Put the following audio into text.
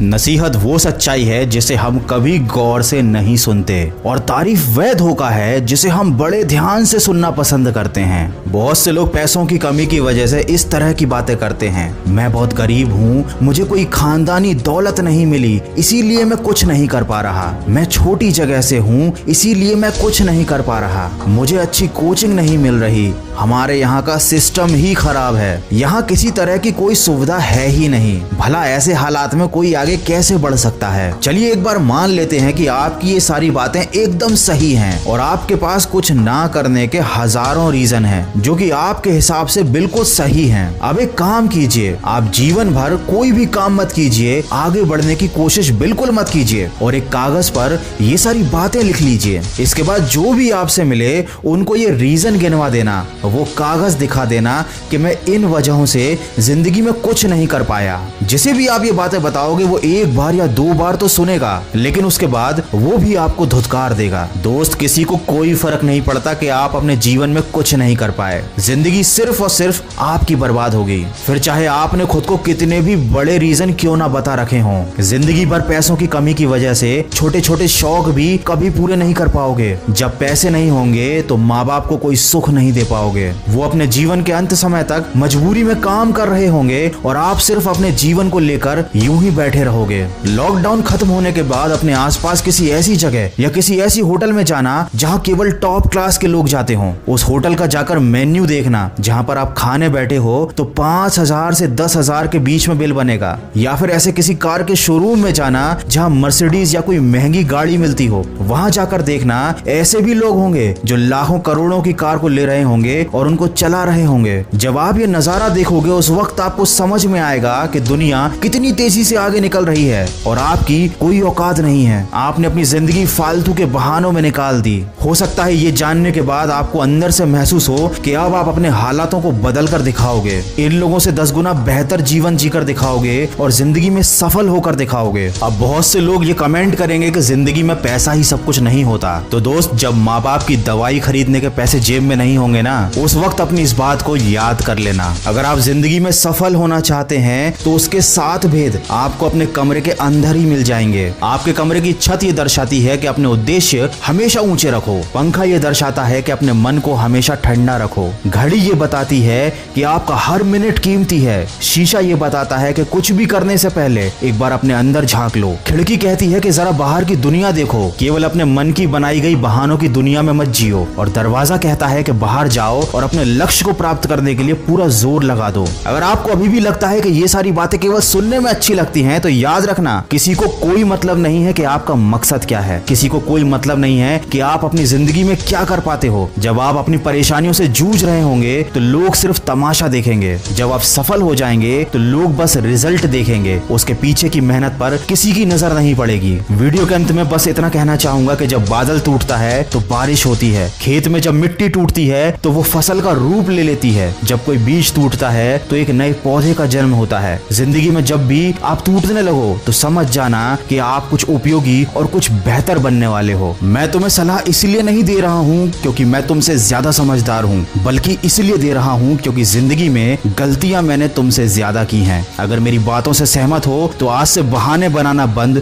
नसीहत वो सच्चाई है जिसे हम कभी गौर से नहीं सुनते, और तारीफ वह धोखा है जिसे हम बड़े ध्यान से सुनना पसंद करते हैं। बहुत से लोग पैसों की कमी की वजह से इस तरह की बातें करते हैं। मैं बहुत गरीब हूँ, मुझे कोई खानदानी दौलत नहीं मिली, इसीलिए मैं कुछ नहीं कर पा रहा। मैं छोटी जगह से हूँ, इसीलिए मैं कुछ नहीं कर पा रहा। मुझे अच्छी कोचिंग नहीं मिल रही, हमारे यहाँ का सिस्टम ही खराब है, यहाँ किसी तरह की कोई सुविधा है ही नहीं। भला ऐसे हालात में कोई आगे कैसे बढ़ सकता है? चलिए एक बार मान लेते हैं कि आपकी ये सारी बातें एकदम सही हैं और आपके पास कुछ ना करने के हजारों रीजन हैं जो कि आपके हिसाब से बिल्कुल सही हैं। अब एक काम कीजिए, आप जीवन भर कोई भी काम मत कीजिए, आगे बढ़ने की कोशिश बिल्कुल मत कीजिए और एक कागज पर ये सारी बातें लिख लीजिए। इसके बाद जो भी आपसे मिले उनको ये रीजन गिनवा देना, वो कागज दिखा देना कि मैं इन वजहों से जिंदगी में कुछ नहीं कर पाया। जिसे भी आप ये बातें बताओगे वो एक बार या दो बार तो सुनेगा, लेकिन उसके बाद वो भी आपको धुतकार देगा। दोस्त, किसी को कोई फर्क नहीं पड़ता कि आप अपने जीवन में कुछ नहीं कर पाए। जिंदगी सिर्फ और सिर्फ आपकी बर्बाद होगी, फिर चाहे आपने खुद को कितने भी बड़े रीजन क्यों ना बता रखे हों। जिंदगी भर पैसों की कमी की वजह से छोटे छोटे शौक भी कभी पूरे नहीं कर पाओगे। जब पैसे नहीं होंगे तो माँ बाप को कोई सुख नहीं दे पाओगे। वो अपने जीवन के अंत समय तक मजबूरी में काम कर रहे होंगे और आप सिर्फ अपने जीवन को लेकर यूं ही बैठे रहोगे। लॉकडाउन खत्म होने के बाद अपने आसपास किसी ऐसी जगह या किसी ऐसी होटल में जाना जहां केवल टॉप क्लास के लोग जाते हों। उस होटल का जाकर मेन्यू देखना जहां पर आप खाने बैठे हो तो 5,000 से 10,000 के बीच में बिल बनेगा। या फिर ऐसे किसी कार के शोरूम में जाना जहां मर्सिडीज या कोई महंगी गाड़ी मिलती हो, वहां जाकर देखना ऐसे भी लोग होंगे जो लाखों करोड़ों की कार को ले रहे होंगे और उनको चला रहे होंगे। जब आप ये नजारा देखोगे उस वक्त आपको समझ में आएगा कि दुनिया कितनी तेजी से आगे निकल रही है और आपकी कोई औकात नहीं है। आपने अपनी जिंदगी फालतू के बहानों में निकाल दी। हो सकता है ये जानने के बाद आपको अंदर से महसूस हो कि अब आप अपने हालातों को बदल कर दिखाओगे, इन लोगों से 10 गुना बेहतर जीवन जीकर दिखाओगे और जिंदगी में सफल होकर दिखाओगे। अब बहुत से लोग ये कमेंट करेंगे कि जिंदगी में पैसा ही सब कुछ नहीं होता। तो दोस्त, जब माँ बाप की दवाई खरीदने के पैसे जेब में नहीं होंगे ना, उस वक्त अपनी इस बात को याद कर लेना। अगर आप जिंदगी में सफल होना चाहते हैं तो उसके 7 भेद आपको अपने कमरे के अंदर ही मिल जाएंगे। आपके कमरे की छत ये दर्शाती है कि अपने उद्देश्य हमेशा ऊंचे रखो। पंखा ये दर्शाता है कि अपने मन को हमेशा ठंडा रखो। घड़ी ये बताती है कि आपका हर मिनट कीमती है। शीशा ये बताता है कि कुछ भी करने से पहले एक बार अपने अंदर झांक लो। खिड़की कहती है कि जरा बाहर की दुनिया देखो, केवल अपने मन की बनाई गई बहानों की दुनिया में मत जियो। और दरवाजा कहता है कि बाहर जाओ और अपने लक्ष्य को प्राप्त करने के लिए पूरा जोर लगा दो। अगर आपको अभी भी लगता है कि ये सारी बातें केवल सुनने में अच्छी लगती हैं, तो याद रखना, किसी को कोई मतलब नहीं है कि आपका मकसद क्या है। किसी को कोई मतलब नहीं है कि आप अपनी जिंदगी में क्या कर पाते हो। जब आप अपनी परेशानियों से जूझ रहे होंगे तो लोग सिर्फ तमाशा देखेंगे। जब आप सफल हो जाएंगे तो लोग बस रिजल्ट देखेंगे, उसके पीछे की मेहनत पर किसी की नजर नहीं पड़ेगी। वीडियो के अंत में बस इतना कहना चाहूंगा कि जब बादल टूटता है तो बारिश होती है। खेत में जब मिट्टी टूटती है तो वो फसल का रूप ले लेती है। जब कोई बीज टूटता है तो एक नए पौधे का जन्म होता है। जिंदगी में जब भी आप टूटने लगो तो समझ जाना कि आप कुछ उपयोगी और कुछ बेहतर बनने वाले हो। मैं तुम्हें सलाह इसलिए नहीं दे रहा हूँ क्योंकि मैं तुमसे ज्यादा समझदार हूँ, बल्कि इसलिए दे रहा हूँ क्योंकि जिंदगी में गलतियां मैंने तुमसे ज्यादा की हैं। अगर मेरी बातों से सहमत हो तो आज से बहाने बनाना बंद